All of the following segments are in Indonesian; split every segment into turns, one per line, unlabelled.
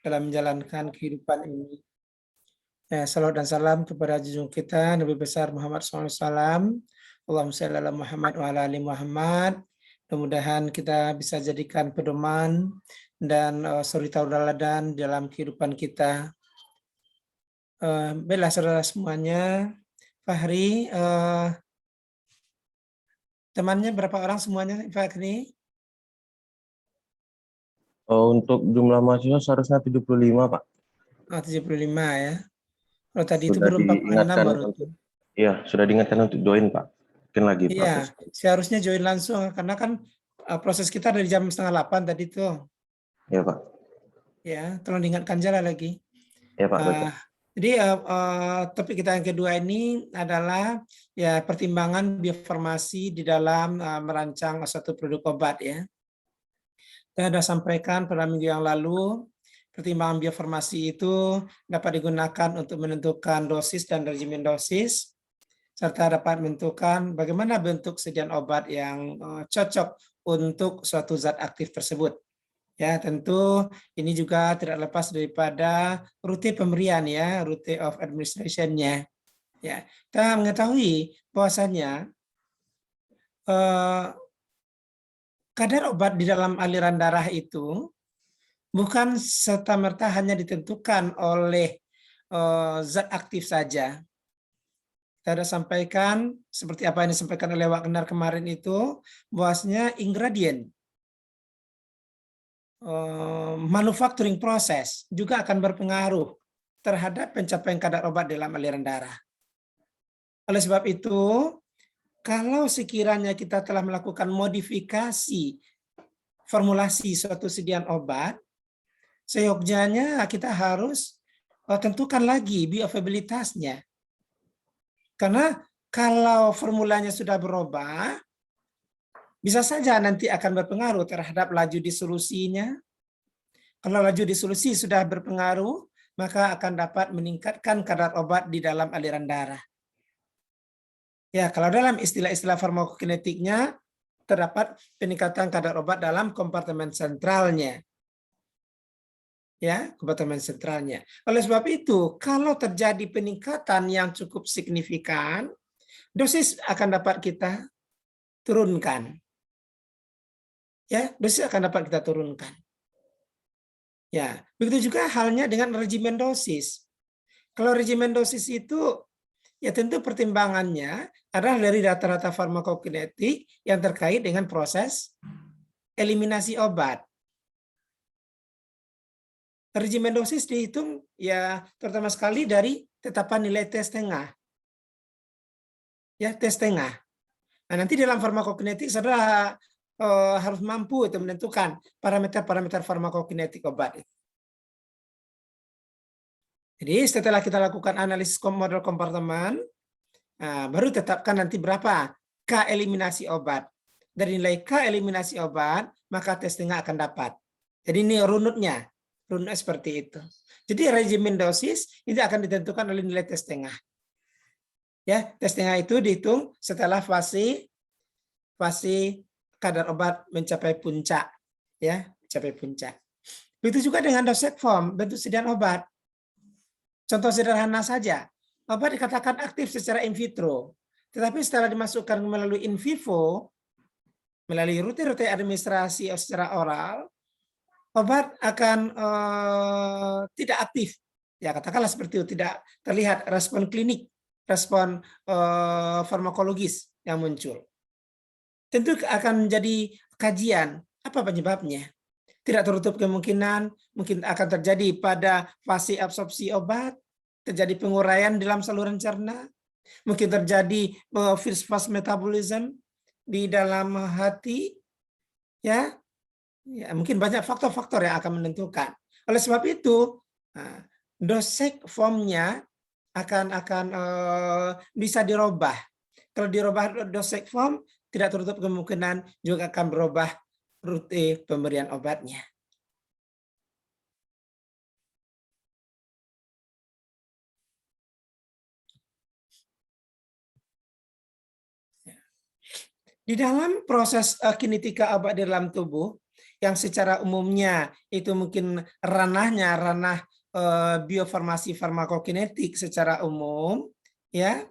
dalam menjalankan kehidupan ini. Ya, salawat dan salam kepada junjungan kita Nabi besar Muhammad SAW. Allahumma shalli ala Muhammad wa ala ali Muhammad. Mudah-mudahan kita bisa jadikan pedoman dan suri tauladan dalam kehidupan kita. Baiklah saudara semuanya, Fahri, temannya berapa orang semuanya, Fahri?
Untuk jumlah mahasiswa seharusnya 75, Pak.
75 ya. Kalau tadi itu
Sudah
baru 46
diingatkan
baru
untuk,
tuh.
iya, sudah diingatkan untuk join, Pak. Mungkin lagi
Iya,
proses.
seharusnya join langsung karena kan proses kita dari jam 7:30 tadi tuh.
Ya, Pak.
Ya, tolong diingatkan jalan lagi.
Ya, Pak. Baik, Pak.
Jadi topik kita yang kedua ini adalah ya pertimbangan biofarmasi di dalam merancang suatu produk obat ya. Saya sudah sampaikan pada minggu yang lalu, pertimbangan biofarmasi itu dapat digunakan untuk menentukan dosis dan regimen dosis, serta dapat menentukan bagaimana bentuk sediaan obat yang cocok untuk suatu zat aktif tersebut. Ya, tentu ini juga tidak lepas daripada rute pemberian ya, rute of administration-nya. Ya, kita mengetahui bahwasanya kadar obat di dalam aliran darah itu bukan serta-merta hanya ditentukan oleh zat aktif saja. Kita sudah sampaikan, seperti apa yang disampaikan oleh Wak Kenar kemarin itu, bahwasanya ingredient, manufacturing proses juga akan berpengaruh terhadap pencapaian kadar obat dalam aliran darah. Oleh sebab itu, kalau sekiranya kita telah melakukan modifikasi formulasi suatu sediaan obat, seyogyanya kita harus tentukan lagi bioavailabilitasnya. Karena kalau formulanya sudah berubah, bisa saja nanti akan berpengaruh terhadap laju disolusinya. Kalau laju disolusi sudah berpengaruh, maka akan dapat meningkatkan kadar obat di dalam aliran darah. Ya, kalau dalam istilah-istilah farmakokinetiknya, terdapat peningkatan kadar obat dalam kompartemen sentralnya. Ya, kompartemen sentralnya. Oleh sebab itu, kalau terjadi peningkatan yang cukup signifikan, dosis akan dapat kita turunkan. Ya, dosis akan dapat kita turunkan. Ya, begitu juga halnya dengan regimen dosis. Kalau regimen dosis itu ya tentu pertimbangannya adalah dari data-data farmakokinetik yang terkait dengan proses eliminasi obat. Regimen dosis dihitung ya terutama sekali dari tetapan nilai T setengah. Ya, T setengah. Nah, nanti dalam farmakokinetik saudara harus mampu itu menentukan parameter-parameter farmakokinetik obat. Jadi setelah kita lakukan analisis model kompartemen, baru tetapkan nanti berapa K eliminasi obat. Dari nilai K eliminasi obat, maka T setengah akan dapat. Jadi ini runutnya seperti itu. Jadi regimen dosis ini akan ditentukan oleh nilai T setengah. Ya, T setengah itu dihitung setelah fase kadar obat mencapai puncak, ya, mencapai puncak. Begitu juga dengan dosage form, bentuk sediaan obat. Contoh sederhana saja, obat dikatakan aktif secara in vitro, tetapi setelah dimasukkan melalui in vivo, melalui rute-rute administrasi secara oral, obat akan tidak aktif. Ya, katakanlah seperti itu, tidak terlihat respon klinik, respon farmakologis yang muncul. Tentu akan menjadi kajian apa penyebabnya. Tidak tertutup kemungkinan mungkin akan terjadi pada fase absorpsi obat, terjadi penguraian dalam saluran cerna, mungkin terjadi fast metabolism di dalam hati, ya, mungkin banyak faktor-faktor yang akan menentukan. Oleh sebab itu, dosage formnya akan bisa dirubah. Kalau dirubah dosage form, tidak tertutup kemungkinan juga akan berubah rute pemberian obatnya. Di dalam proses kinetika obat di dalam tubuh, yang secara umumnya itu mungkin ranah biofarmasi farmakokinetik secara umum, ya.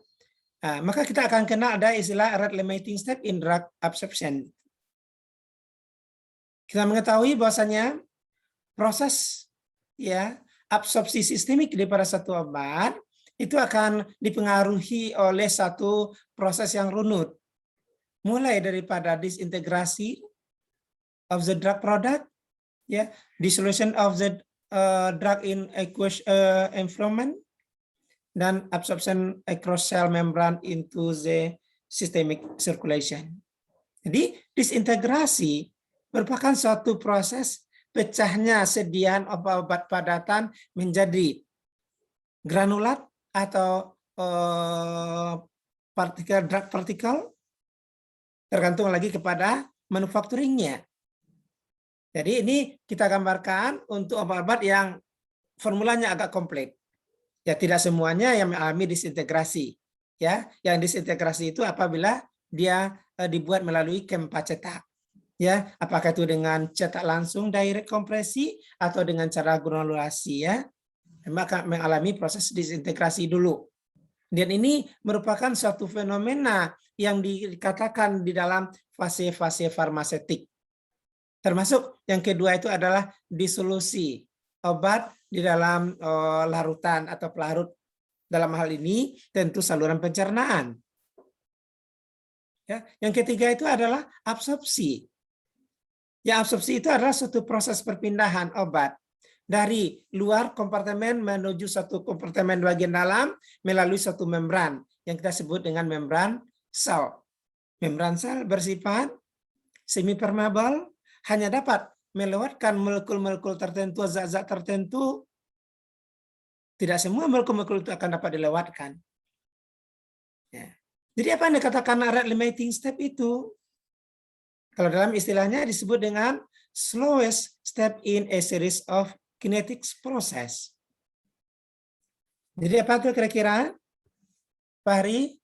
Nah, maka kita akan kenal ada istilah rate limiting step in drug absorption. Kita mengetahui bahwasanya proses ya absorpsi sistemik daripada satu obat itu akan dipengaruhi oleh satu proses yang runut, mulai daripada disintegrasi of the drug product, ya, dissolution of the drug in aqueous environment, dan absorption across cell membrane into the systemic circulation. Jadi disintegrasi merupakan suatu proses pecahnya sediaan obat-obat padatan menjadi granulat atau drug partikel, tergantung lagi kepada manufacturingnya. Jadi ini kita gambarkan untuk obat-obat yang formulanya agak komplit. Ya, tidak semuanya yang mengalami disintegrasi. Ya, yang disintegrasi itu apabila dia dibuat melalui kempa cetak. Ya, apakah itu dengan cetak langsung direct kompresi atau dengan cara granulasi, ya. Maka mengalami proses disintegrasi dulu. Dan ini merupakan suatu fenomena yang dikatakan di dalam fase-fase farmaseutik. Termasuk yang kedua itu adalah disolusi obat di dalam larutan atau pelarut. Dalam hal ini tentu saluran pencernaan. Ya, yang ketiga itu adalah absorpsi. Ya, absorpsi itu adalah suatu proses perpindahan obat dari luar kompartemen menuju satu kompartemen bagian dalam melalui satu membran yang kita sebut dengan membran sel. Membran sel bersifat semi-permeable, hanya dapat melewatkan molekul-molekul tertentu, zat-zat tertentu. Tidak semua molekul-molekul itu akan dapat dilewatkan. Ya. Jadi apa yang dikatakan rate limiting step itu? Kalau dalam istilahnya disebut dengan slowest step in a series of kinetics process. Jadi apa itu kira-kira, Pak Hari?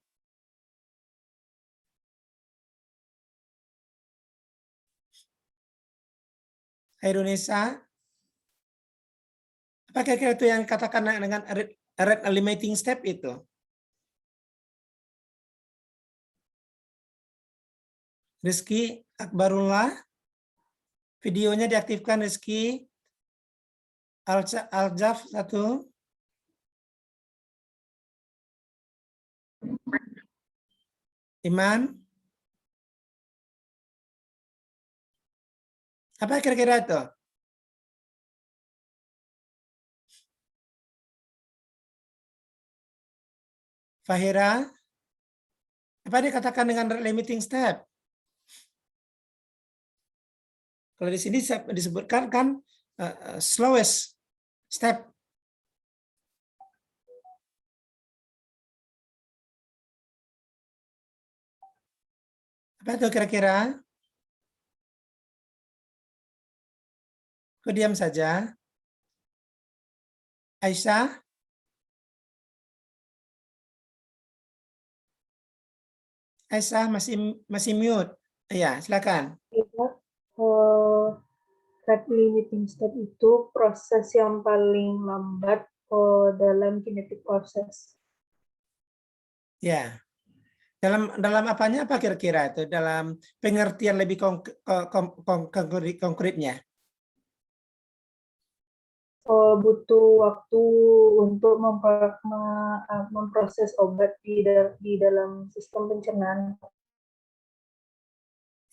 Indonesia? Apa kira-kira itu yang katakan dengan rate limiting step itu? Rizky Akbarullah, videonya diaktifkan Rizky. Aljaf satu. Iman. Apa kira-kira itu? Fahira. Apa dikatakan dengan limiting step? Kalau di sini disebutkan kan slowest step. Apa itu kira-kira? Kok diam saja? Aisyah? Aisyah masih mute. Iya, silakan.
Rate limiting step itu proses yang paling lambat dalam kinetic proses.
Ya. Dalam apanya apa kira-kira itu? Dalam pengertian lebih konkretnya.
Butuh waktu untuk memproses obat di dalam sistem pencernaan.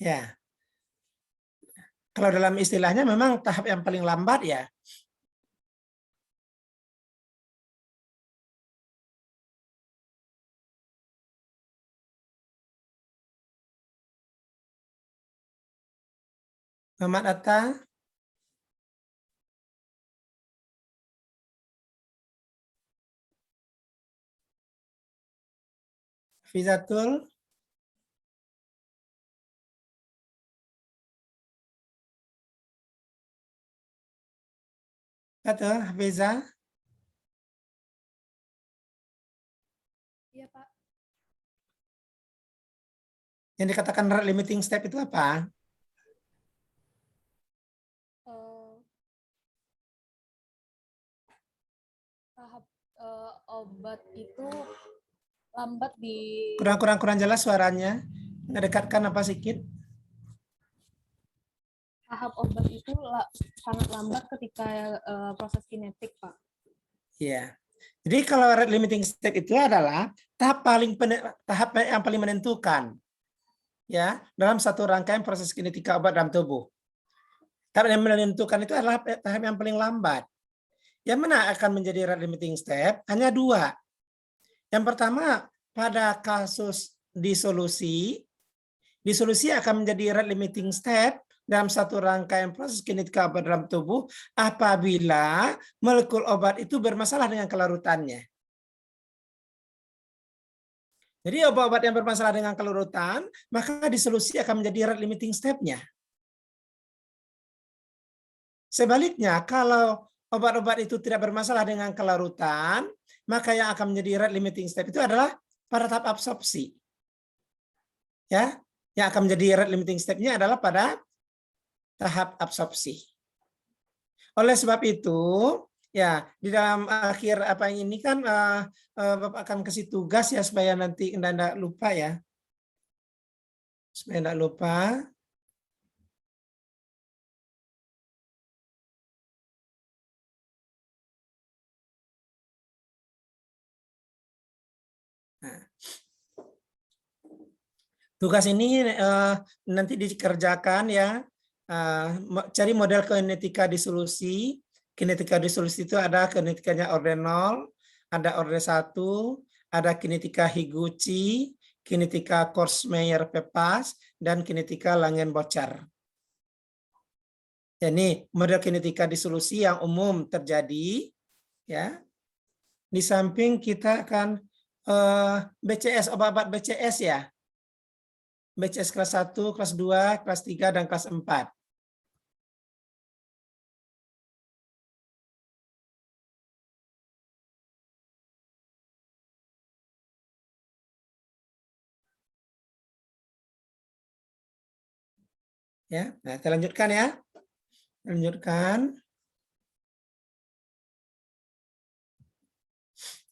Ya. Kalau dalam istilahnya memang tahap yang paling lambat ya. Muhammad Atta. Fizatul. Atau Hafiza.
Iya, Pak.
Yang dikatakan rate limiting step itu apa?
tahap obat itu lambat di
Kurang jelas suaranya. Ngedekatkan apa sedikit?
tahap obat itu sangat lambat ketika proses kinetik, Pak.
Ya. Jadi kalau rate limiting step itu adalah tahap yang paling menentukan ya dalam satu rangkaian proses kinetika obat dalam tubuh. Tahap yang menentukan itu adalah tahap yang paling lambat. Yang mana akan menjadi rate limiting step? Hanya dua. Yang pertama, pada kasus disolusi akan menjadi rate limiting step dalam satu rangkaian proses kinetika obat dalam tubuh apabila molekul obat itu bermasalah dengan kelarutannya. Jadi obat-obat yang bermasalah dengan kelarutan, maka disolusi akan menjadi rate limiting step-nya. Sebaliknya, kalau obat-obat itu tidak bermasalah dengan kelarutan, maka yang akan menjadi rate limiting step itu adalah pada tahap absorpsi. Ya, yang akan menjadi rate limiting step-nya adalah pada tahap absorpsi. Oleh sebab itu, ya di dalam akhir apa ini kan Bapak akan kasih tugas ya supaya nanti Anda lupa ya. Supaya tidak lupa. Nah, tugas ini nanti dikerjakan ya. Cari model kinetika disolusi. Kinetika disolusi itu ada kinetikanya orde 0, ada orde 1, ada kinetika Higuchi, kinetika Korsmeyer-Pepas, dan kinetika Langen-Bocher. Ini model kinetika disolusi yang umum terjadi. Ya. Di samping kita akan BCS, obat-obat BCS ya. BCS kelas 1, kelas 2, kelas 3, dan kelas 4. Ya, nah, kita lanjutkan ya. Lanjutkan.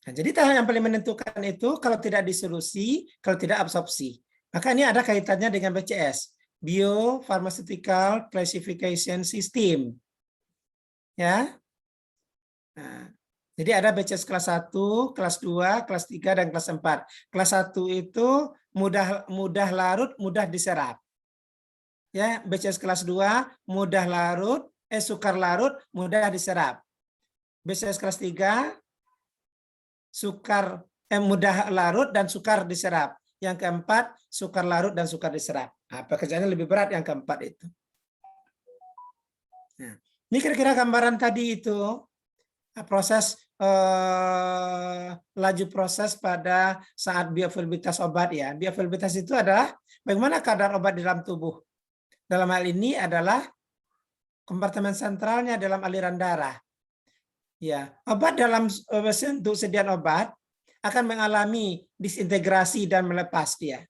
Nah, jadi tahap yang paling menentukan itu kalau tidak disolusi, kalau tidak absorpsi. Maka ini ada kaitannya dengan BCS, Biopharmaceutical Classification System. Ya. Nah, jadi ada BCS kelas 1, kelas 2, kelas 3, dan kelas 4. Kelas 1 itu mudah larut, mudah diserap. Ya, BCS kelas 2 mudah larut, sukar larut, mudah diserap. BCS kelas 3 mudah larut dan sukar diserap. Yang keempat, sukar larut dan sukar diserap. Nah, pekerjaannya lebih berat yang keempat itu. Nah, ini kira-kira gambaran tadi itu proses laju proses pada saat bioavailabilitas obat ya. Bioavailabilitas itu adalah bagaimana kadar obat di dalam tubuh. Dalam hal ini adalah kompartemen sentralnya dalam aliran darah. Ya, obat dalam bentuk sediaan obat akan mengalami disintegrasi dan melepas dia.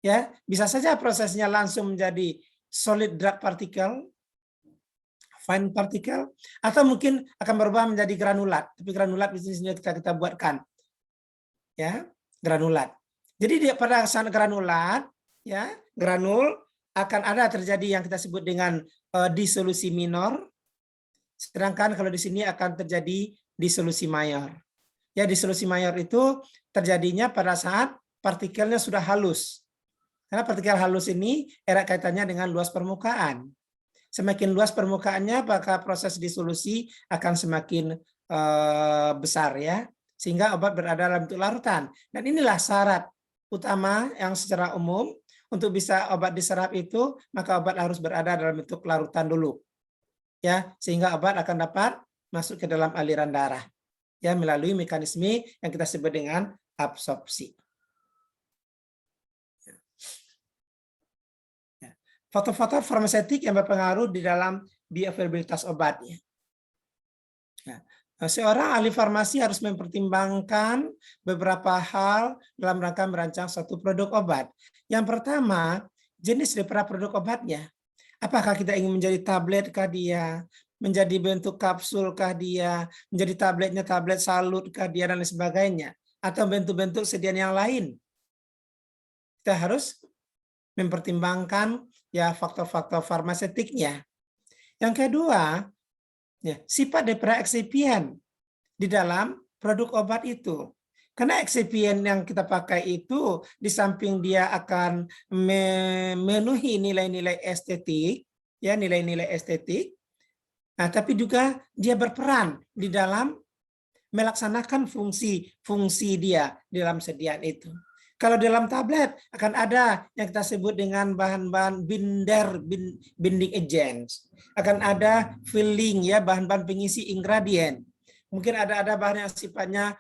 Ya, bisa saja prosesnya langsung menjadi solid drug particle, fine particle, atau mungkin akan berubah menjadi granulat. Tapi granulat di sini kita buatkan. Ya, granulat. Jadi pada saat granulat, ya, granul akan ada terjadi yang kita sebut dengan disolusi minor. Sedangkan kalau di sini akan terjadi disolusi mayor. Ya, disolusi mayor itu terjadinya pada saat partikelnya sudah halus. Karena partikel halus ini erat kaitannya dengan luas permukaan. Semakin luas permukaannya, maka proses disolusi akan semakin besar ya, sehingga obat berada dalam bentuk larutan. Dan inilah syarat utama yang secara umum untuk bisa obat diserap itu, maka obat harus berada dalam bentuk larutan dulu. Ya, sehingga obat akan dapat masuk ke dalam aliran darah ya melalui mekanisme yang kita sebut dengan absorpsi. Faktor-faktor farmaseutik yang berpengaruh di dalam bioavailabilitas obatnya. Seorang ahli farmasi harus mempertimbangkan beberapa hal dalam rangka merancang suatu produk obat. Yang pertama, jenis daripada produk obatnya. Apakah kita ingin menjadi tablet kah dia, menjadi bentuk kapsulkah dia, menjadi tabletnya tablet salutkah dia, dan lain sebagainya, atau bentuk-bentuk sediaan yang lain. Kita harus mempertimbangkan ya faktor-faktor farmaseutiknya. Yang kedua, ya, sifat daripada eksipien di dalam produk obat itu. Karena eksipien yang kita pakai itu di samping dia akan memenuhi nilai-nilai estetik, ya nilai-nilai estetik, nah, tapi juga dia berperan di dalam melaksanakan fungsi dia di dalam sediaan itu. Kalau dalam tablet akan ada yang kita sebut dengan bahan-bahan binding agents, akan ada filling ya, bahan-bahan pengisi ingredient. Mungkin ada bahan yang sifatnya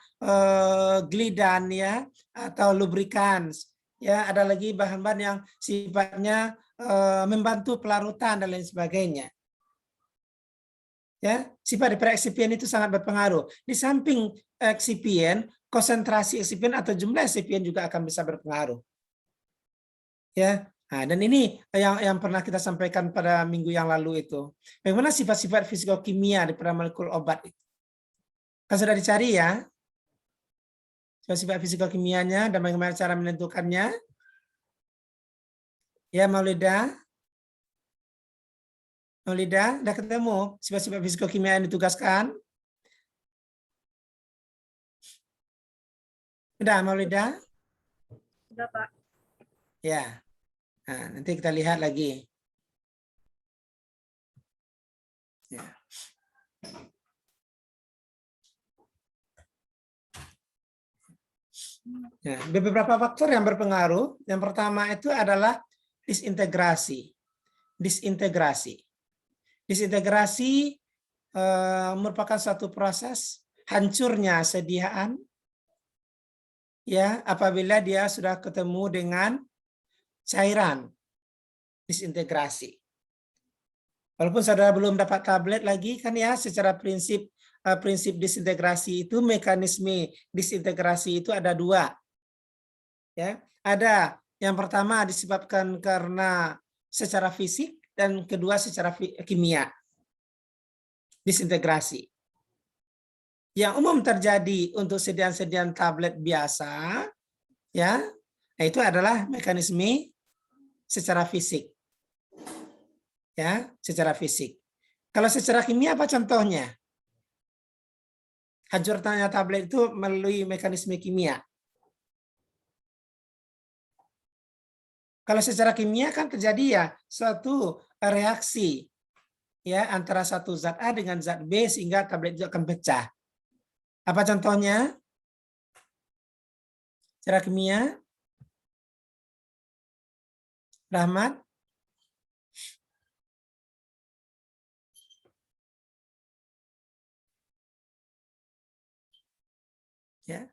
glidan ya, atau lubricants ya, ada lagi bahan-bahan yang sifatnya membantu pelarutan dan lain sebagainya. Ya, sifat daripada eksipien itu sangat berpengaruh. Di samping eksipien, konsentrasi eksipien atau jumlah eksipien juga akan bisa berpengaruh. Ya, nah, dan ini yang pernah kita sampaikan pada minggu yang lalu itu. Bagaimana sifat-sifat fisikokimia daripada molekul obat itu? Kan sudah dicari ya, sifat fisikokimianya dan bagaimana cara menentukannya. Ya, Maulida, udah ketemu sifat-sifat fisikokimia yang ditugaskan? Udah, Maulida?
Sudah, Pak.
Ya, nah, nanti kita lihat lagi. Ya. Ya, beberapa faktor yang berpengaruh. Yang pertama itu adalah disintegrasi. Disintegrasi merupakan suatu proses hancurnya sediaan ya apabila dia sudah ketemu dengan cairan. Disintegrasi. Walaupun saudara belum dapat tablet lagi kan ya, secara prinsip disintegrasi itu, mekanisme disintegrasi itu ada dua. Ya, ada yang pertama disebabkan karena secara fisik, dan kedua secara kimia. Disintegrasi. Yang umum terjadi untuk sediaan-sediaan tablet biasa, ya, itu adalah mekanisme secara fisik. Ya, secara fisik. Kalau secara kimia apa contohnya? Hancurnya tablet itu melalui mekanisme kimia. Kalau secara kimia kan terjadi ya suatu reaksi ya antara satu zat A dengan zat B sehingga tablet itu akan pecah. Apa contohnya? Secara kimia? Rahmat? Ya.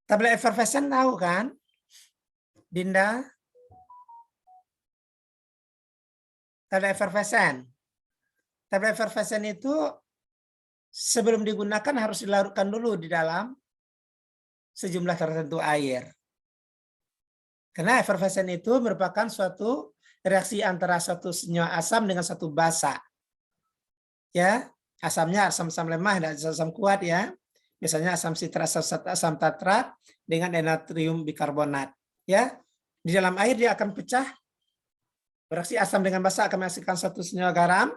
Tablet efervescen tahu kan? Dinda? Tablet efervescen. Tablet efervescen itu sebelum digunakan harus dilarutkan dulu di dalam sejumlah tertentu air. Karena efervescen itu merupakan suatu reaksi antara satu senyawa asam dengan satu basa. Ya, asamnya asam-asam lemah dan asam kuat ya. Biasanya asam sitrat, asam tatrat dengan natrium bikarbonat. Ya, di dalam air dia akan pecah. Bereaksi asam dengan basa akan menghasilkan satu senyawa garam,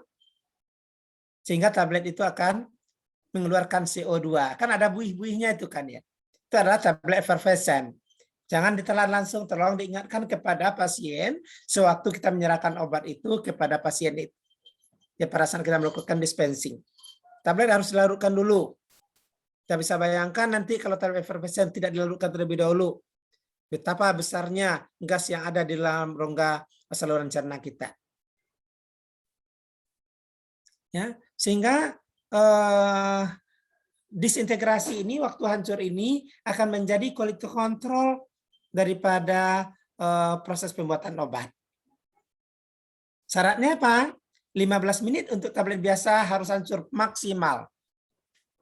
sehingga tablet itu akan mengeluarkan CO2. Kan ada buih-buihnya itu kan ya. Itu adalah tablet efervescen. Jangan ditelan langsung, tolong diingatkan kepada pasien sewaktu kita menyerahkan obat itu kepada pasien itu. Ya, pada saat kita melakukan dispensing. Tablet harus dilarutkan dulu. Kita bisa bayangkan nanti kalau tablet efervescen tidak dilarutkan terlebih dahulu, betapa besarnya gas yang ada di dalam rongga saluran cerna kita. Ya, sehingga disintegrasi ini, waktu hancur ini akan menjadi quality control daripada proses pembuatan obat. Syaratnya apa? 15 menit untuk tablet biasa harus hancur maksimal.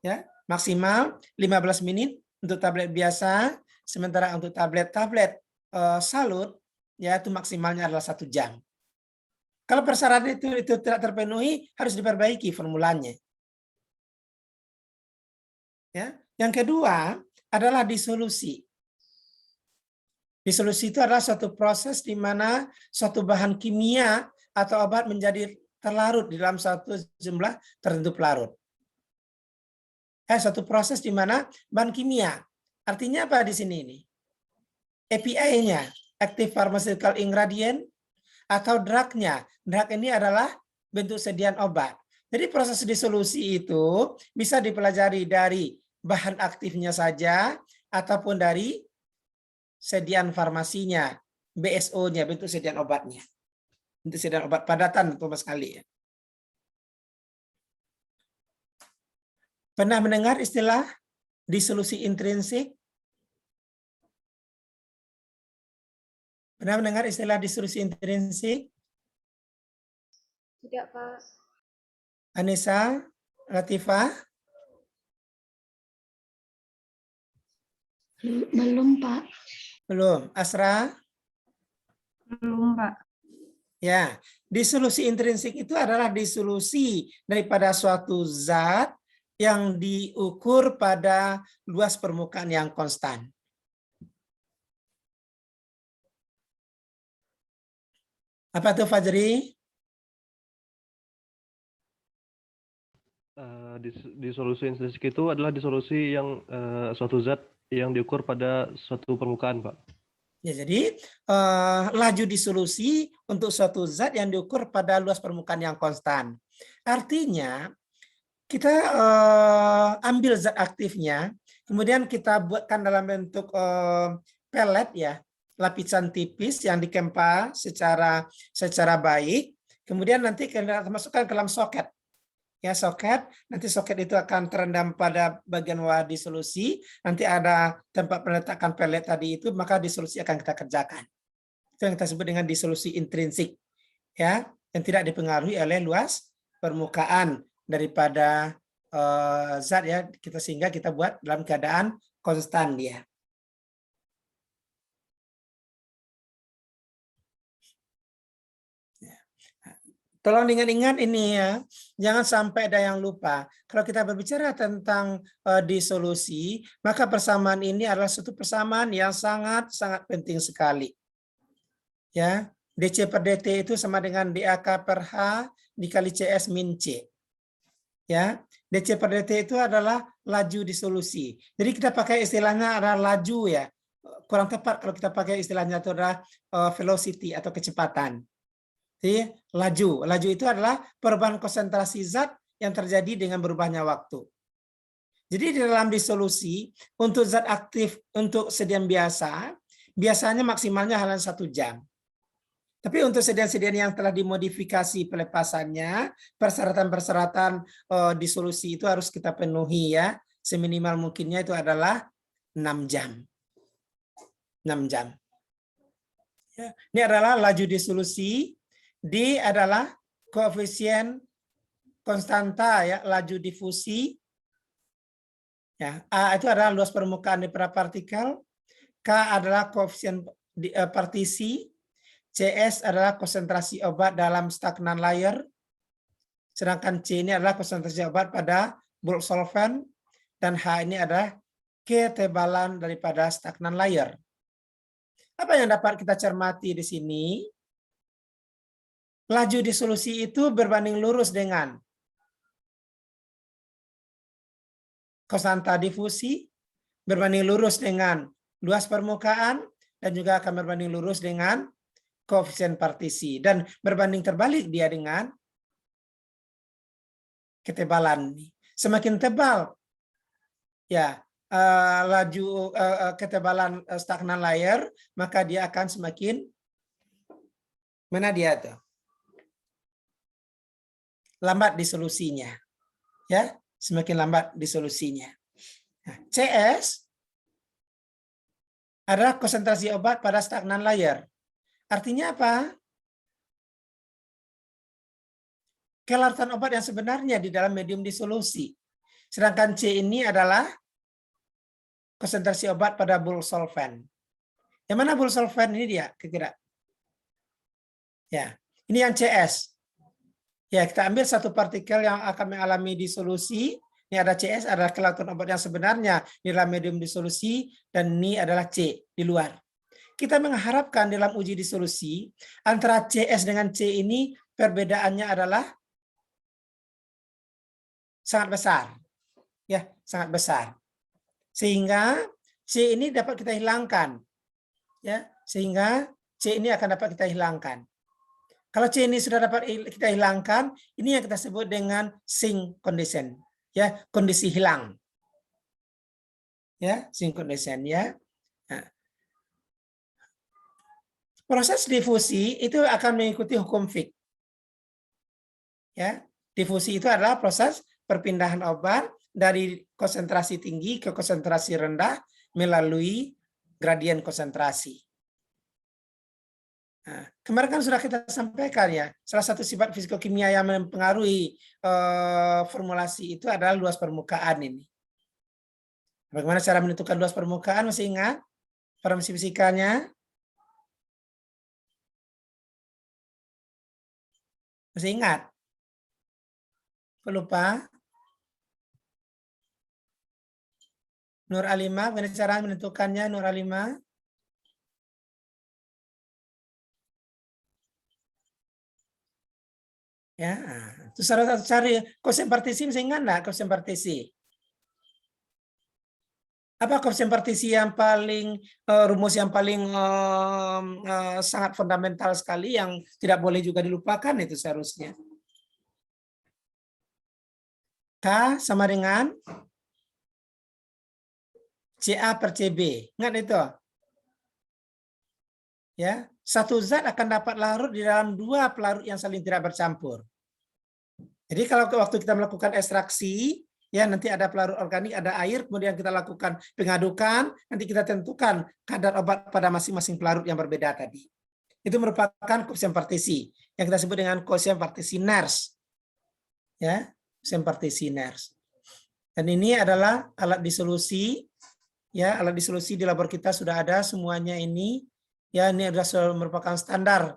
Ya, maksimal 15 menit untuk tablet biasa, sementara untuk tablet salut ya itu maksimalnya adalah 1 jam. Kalau persyaratan itu tidak terpenuhi, harus diperbaiki formulanya. Ya. Yang kedua adalah disolusi. Disolusi itu adalah suatu proses di mana suatu bahan kimia atau obat menjadi terlarut di dalam satu jumlah tertentu pelarut. Suatu proses di mana bahan kimia. Artinya apa di sini ini? API-nya, active pharmaceutical ingredient, atau drug-nya. Drug ini adalah bentuk sediaan obat. Jadi proses disolusi itu bisa dipelajari dari bahan aktifnya saja ataupun dari sediaan farmasinya, BSO-nya, bentuk sediaan obatnya. Bentuk sediaan obat padatan, Thomas sekali ya. Pernah mendengar istilah disolusi intrinsik? Pernah mendengar istilah disolusi intrinsik?
Tidak, Pak.
Anissa, Latifah?
Belum, Pak.
Belum. Asra?
Belum, Pak.
Ya, disolusi intrinsik itu adalah disolusi daripada suatu zat yang diukur pada luas permukaan yang konstan. Apa itu Fajri?
Disolusi intrinsik itu adalah disolusi yang suatu zat yang diukur pada suatu permukaan, Pak.
Ya, jadi laju disolusi untuk suatu zat yang diukur pada luas permukaan yang konstan. Artinya kita ambil zat aktifnya, kemudian kita buatkan dalam bentuk pelet ya, lapisan tipis yang dikempa secara baik, kemudian nanti kita masukkan ke dalam soket. Ya, soket, nanti soket itu akan terendam pada bagian bawah disolusi, nanti ada tempat peletakan pelet tadi itu, maka disolusi akan kita kerjakan. Itu yang kita sebut dengan disolusi intrinsik, ya, yang tidak dipengaruhi oleh luas permukaan daripada zat ya, sehingga kita buat dalam keadaan konstan dia. Tolong diingat-ingat ini ya, jangan sampai ada yang lupa. Kalau kita berbicara tentang disolusi, maka persamaan ini adalah suatu persamaan yang sangat-sangat penting sekali. Ya, DC per DT itu sama dengan DAK per H dikali CS min C. Ya, DC per DT itu adalah laju disolusi. Jadi kita pakai istilahnya adalah laju ya. Kurang tepat kalau kita pakai istilahnya itu adalah velocity atau kecepatan. Jadi, laju itu adalah perubahan konsentrasi zat yang terjadi dengan berubahnya waktu. Jadi di dalam disolusi untuk zat aktif untuk sediaan biasa, biasanya maksimalnya hanya 1 jam. Tapi untuk sediaan-sediaan yang telah dimodifikasi pelepasannya, persyaratan-persyaratan disolusi itu harus kita penuhi ya. Seminimal mungkinnya itu adalah 6 jam. 6 jam. Ya, ini adalah laju disolusi. D adalah koefisien konstanta ya, laju difusi. Ya, A itu adalah luas permukaan daripada partikel. K adalah koefisien partisi. CS adalah konsentrasi obat dalam stagnan layer. Sedangkan C ini adalah konsentrasi obat pada bulk solvent. Dan H ini adalah ketebalan daripada stagnan layer. Apa yang dapat kita cermati di sini? Laju disolusi itu berbanding lurus dengan konstanta difusi, berbanding lurus dengan luas permukaan, dan juga akan berbanding lurus dengan koefisien partisi. Dan berbanding terbalik dia dengan ketebalan. Semakin tebal ya laju ketebalan stagnan layer, maka dia akan semakin mana dia tuh? Lambat disolusinya. Ya, semakin lambat disolusinya. Nah, CS adalah konsentrasi obat pada stagnan layer. Artinya apa? Kelaratan obat yang sebenarnya di dalam medium disolusi. Sedangkan C ini adalah konsentrasi obat pada bulk solvent. Yang mana bulk solvent ini dia? Kira-kira. Ya, Ini yang CS. Ya, kita ambil satu partikel yang akan mengalami disolusi. Ini ada CS, adalah kelautan obat yang sebenarnya di dalam medium disolusi, dan ini adalah C di luar. Kita mengharapkan dalam uji disolusi antara CS dengan C ini perbedaannya adalah sangat besar. Ya, sangat besar. Sehingga C ini dapat kita hilangkan. Ya, sehingga C ini akan dapat kita hilangkan. Kalau C ini sudah dapat kita hilangkan, ini yang kita sebut dengan sink condition, ya, kondisi hilang. Ya, sink condition, ya. Nah. Proses difusi itu akan mengikuti hukum Fick. Ya, difusi itu adalah proses perpindahan obat dari konsentrasi tinggi ke konsentrasi rendah melalui gradien konsentrasi. Nah, kemarin kan sudah kita sampaikan ya, salah satu sifat fisikokimia yang mempengaruhi formulasi itu adalah luas permukaan ini. Bagaimana cara menentukan luas permukaan? Masih ingat formasi fisikanya? Masih ingat? Lupa? Nur Alimah, bagaimana cara menentukannya Nur Alimah? Ya, terus harus cari koefisien partisi, masih ingat enggak koefisien partisi? Apa koefisien partisi yang paling rumus yang paling sangat fundamental sekali yang tidak boleh juga dilupakan itu seharusnya? K sama dengan CA per CB. Ingat itu? Ya, satu zat akan dapat larut di dalam dua pelarut yang saling tidak bercampur. Jadi kalau waktu kita melakukan ekstraksi, ya nanti ada pelarut organik, ada air, kemudian kita lakukan pengadukan, nanti kita tentukan kadar obat pada masing-masing pelarut yang berbeda tadi. Itu merupakan koefisien partisi yang kita sebut dengan koefisien partisi Nernst. Ya, koefisien partisi Nernst. Dan ini adalah alat disolusi. Ya, alat disolusi di labor kita sudah ada semuanya ini. Ya, ini adalah merupakan standar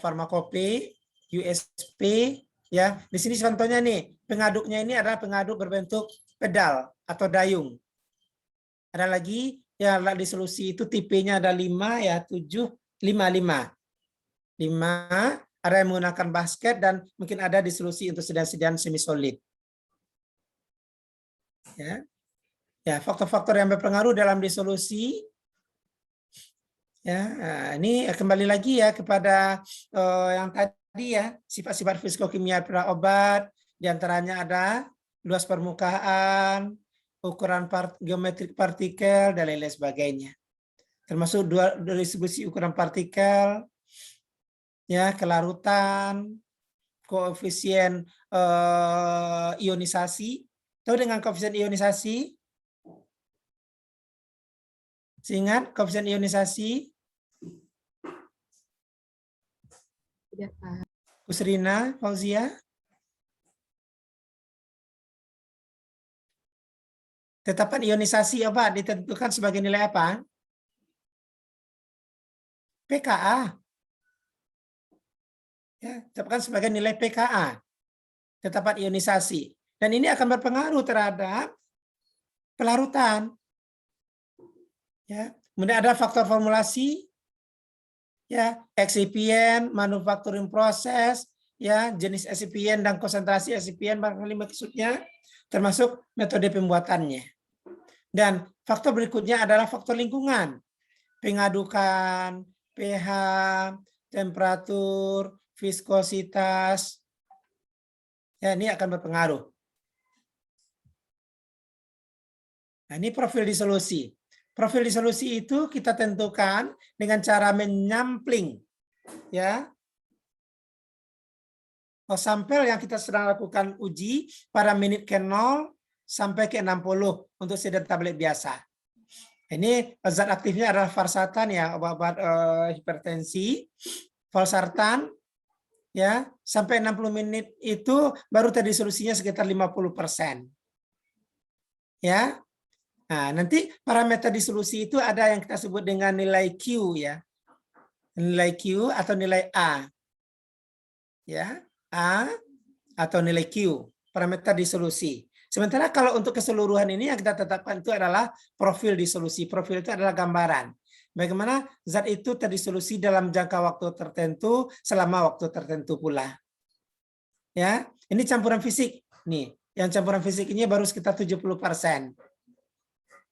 farmakope, USP. Ya, di sini contohnya nih, pengaduknya ini adalah pengaduk berbentuk pedal atau dayung. Ada lagi ya alat disolusi itu tipenya ada 5 ya, 7, 5. 5, ada yang menggunakan basket dan mungkin ada disolusi untuk sedian-sedian semi solid. Ya. Ya, faktor-faktor yang berpengaruh dalam disolusi. Ya, ini kembali lagi ya kepada yang tadi ya, sifat-sifat fisikokimia pada obat, diantaranya ada luas permukaan, ukuran geometrik partikel, dan lain-lain sebagainya. Termasuk distribusi ukuran partikel, ya, kelarutan, koefisien ionisasi. Tahu dengan koefisien ionisasi? Ingat koefisien ionisasi?
Tidak, Pak.
Kusrina, Fauzia? Tetapan ionisasi apa ditentukan sebagai nilai apa? pKa. Ya, tetapkan sebagai nilai pKa. Tetapan ionisasi. Dan ini akan berpengaruh terhadap pelarutan. Ya, kemudian ada faktor formulasi, ya, excipient, manufacturing proses, ya, jenis excipient dan konsentrasi excipient barangkali maksudnya, termasuk metode pembuatannya. Dan faktor berikutnya adalah faktor lingkungan, pengadukan, pH, temperatur, viskositas, ya, ini akan berpengaruh. Nah, ini profil disolusi. Profil disolusi itu kita tentukan dengan cara menyampling, ya, sampel yang kita sedang lakukan uji pada menit ke 0 sampai ke 60 untuk sedan tablet biasa. Ini zat aktifnya adalah valsartan ya, obat hipertensi, valsartan, ya, sampai 60 menit itu baru terdisolusinya sekitar 50%. Ya. Nah, nanti parameter disolusi itu ada yang kita sebut dengan nilai Q ya. Nilai Q atau nilai A. Ya, A atau nilai Q, parameter disolusi. Sementara kalau untuk keseluruhan ini yang kita tetapkan itu adalah profil disolusi. Profil itu adalah gambaran. Bagaimana zat itu terdisolusi dalam jangka waktu tertentu selama waktu tertentu pula. Ya, ini campuran fisik. Nih, yang campuran fisik ini baru sekitar 70%.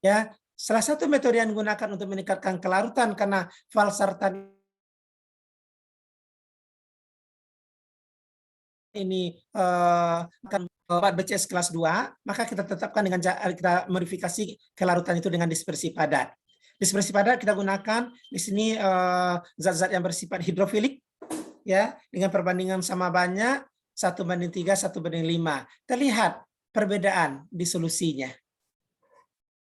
Ya, salah satu metode yang digunakan untuk meningkatkan kelarutan karena valsartan ini akan obat BCS kelas 2, maka kita tetapkan dengan kita modifikasi kelarutan itu dengan dispersi padat. Dispersi padat kita gunakan di sini zat-zat yang bersifat hidrofilik, ya, dengan perbandingan sama banyak 1:3, 1:5. Terlihat perbedaan disolusinya.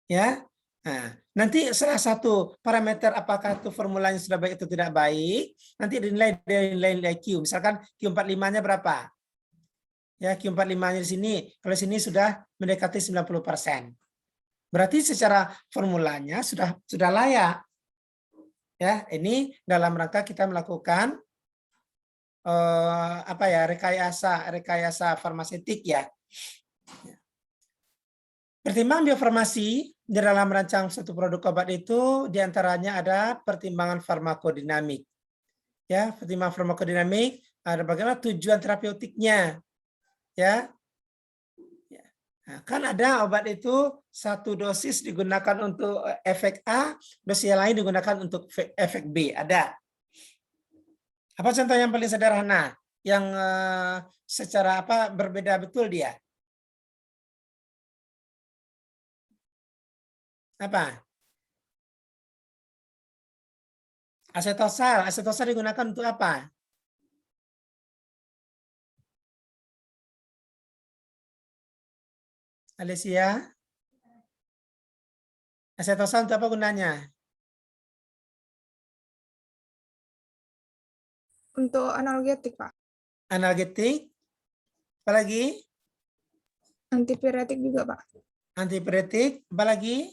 Ya. Nah, nanti salah satu parameter apakah itu formulanya sudah baik atau tidak baik, nanti dinilai dari nilai Q. Misalkan Q45-nya berapa? Ya, Q45-nya di sini, kalau sini sudah mendekati 90%. Berarti secara formulanya sudah layak. Ya, ini dalam rangka kita melakukan rekayasa farmaseutik ya. Pertimbangan biofarmasi di dalam merancang suatu produk obat itu diantaranya ada pertimbangan farmakodinamik. Ya, pertimbangan farmakodinamik ada bagaimana tujuan terapeutiknya. Ya. Nah, kan ada obat itu satu dosis digunakan untuk efek A, dosis yang lain digunakan untuk efek B. Ada. Apa contoh yang paling sederhana yang secara berbeda betul dia? Apa? Asetosal. Asetosal digunakan untuk apa? Alicia? Asetosal untuk apa gunanya?
Untuk analgetik, Pak.
Analgetik. Apalagi?
Antipiretik juga, Pak.
Antipiretik. Apalagi?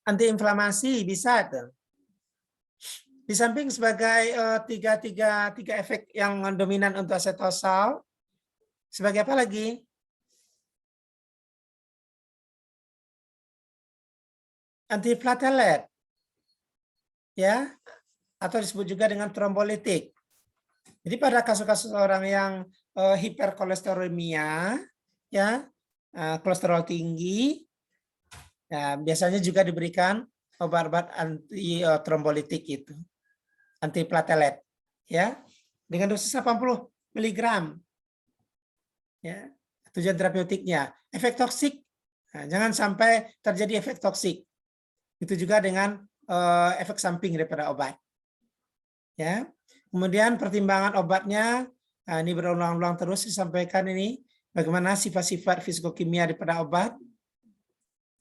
Antiinflamasi bisa tuh. Di samping sebagai tiga efek yang dominan untuk asetosal, sebagai apa lagi? Antiplatelet, ya, atau disebut juga dengan trombolitik. Jadi pada kasus-kasus orang yang hiperkolesterolemia, ya, kolesterol tinggi. Ya, biasanya juga diberikan obat-obat anti trombolitik itu, antiplatelet, ya, dengan dosis 80 mg. Ya, tujuan terapeutiknya. Efek toksik, nah, jangan sampai terjadi efek toksik. Itu juga dengan efek samping daripada obat. Ya, kemudian pertimbangan obatnya, nah, ini berulang-ulang terus disampaikan ini, bagaimana sifat-sifat fisikokimia daripada obat.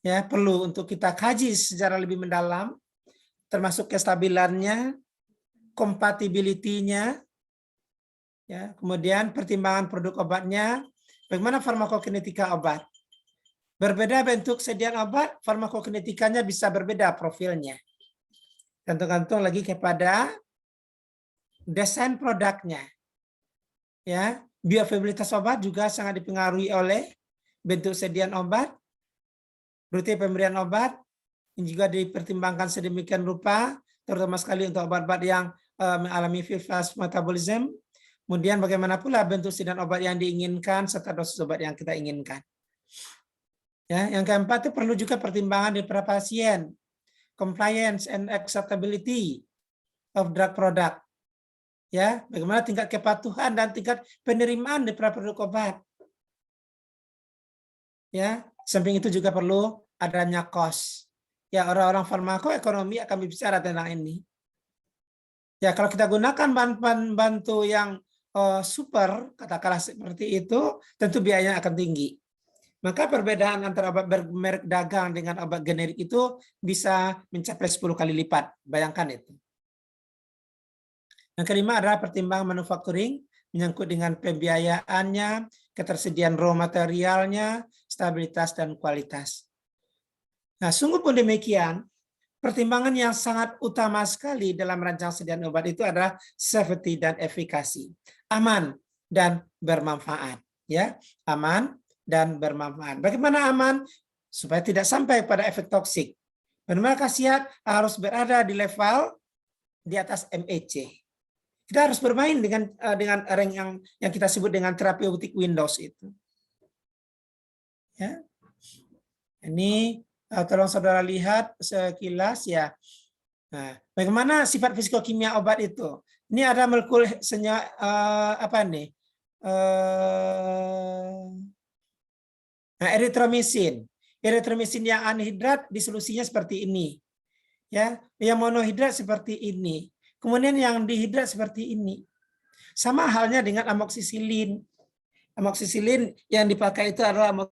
Ya, perlu untuk kita kaji secara lebih mendalam, termasuk kestabilannya, kompatibilitinya, ya, kemudian pertimbangan produk obatnya, bagaimana farmakokinetika obat. Berbeda bentuk sediaan obat, farmakokinetikanya bisa berbeda profilnya. Tergantung lagi kepada desain produknya. Ya, bioavailabilitas obat juga sangat dipengaruhi oleh bentuk sediaan obat, rute pemberian obat, yang juga dipertimbangkan sedemikian rupa, terutama sekali untuk obat-obat yang mengalami fast metabolism. Kemudian bagaimana pula bentuk sediaan obat yang diinginkan serta dosis obat yang kita inginkan. Ya, yang keempat itu perlu juga pertimbangan dari para pasien, compliance and acceptability of drug product. Ya, bagaimana tingkat kepatuhan dan tingkat penerimaan dari produk obat. Ya, samping itu juga perlu adanya cost. Ya, orang-orang farmakoekonomi akan berbicara tentang ini. Ya, kalau kita gunakan bahan bantu yang super, katakanlah seperti itu, tentu biayanya akan tinggi. Maka perbedaan antara obat bermerek dagang dengan obat generik itu bisa mencapai 10 kali lipat. Bayangkan itu. Yang kelima adalah pertimbangan manufacturing, menyangkut dengan pembiayaannya, ketersediaan raw materialnya, stabilitas dan kualitas. Nah, sungguh pun demikian, pertimbangan yang sangat utama sekali dalam merancang sediaan obat itu adalah safety dan efikasi. Aman dan bermanfaat. Ya, aman dan bermanfaat. Bagaimana aman? Supaya tidak sampai pada efek toksik. Benar-benar khasiat harus berada di level di atas MEC. Kita harus bermain dengan rank yang kita sebut dengan therapeutic windows itu. Ya. Ini tolong saudara lihat sekilas ya. Nah, bagaimana sifat fisikokimia obat itu? Ini ada molekul apa nih? Eritromisin. Eritromisin yang anhidrat disolusinya seperti ini. Ya, yang monohidrat seperti ini. Kemudian yang dihidrat seperti ini. Sama halnya dengan amoksisilin. Amoksisilin yang dipakai itu adalah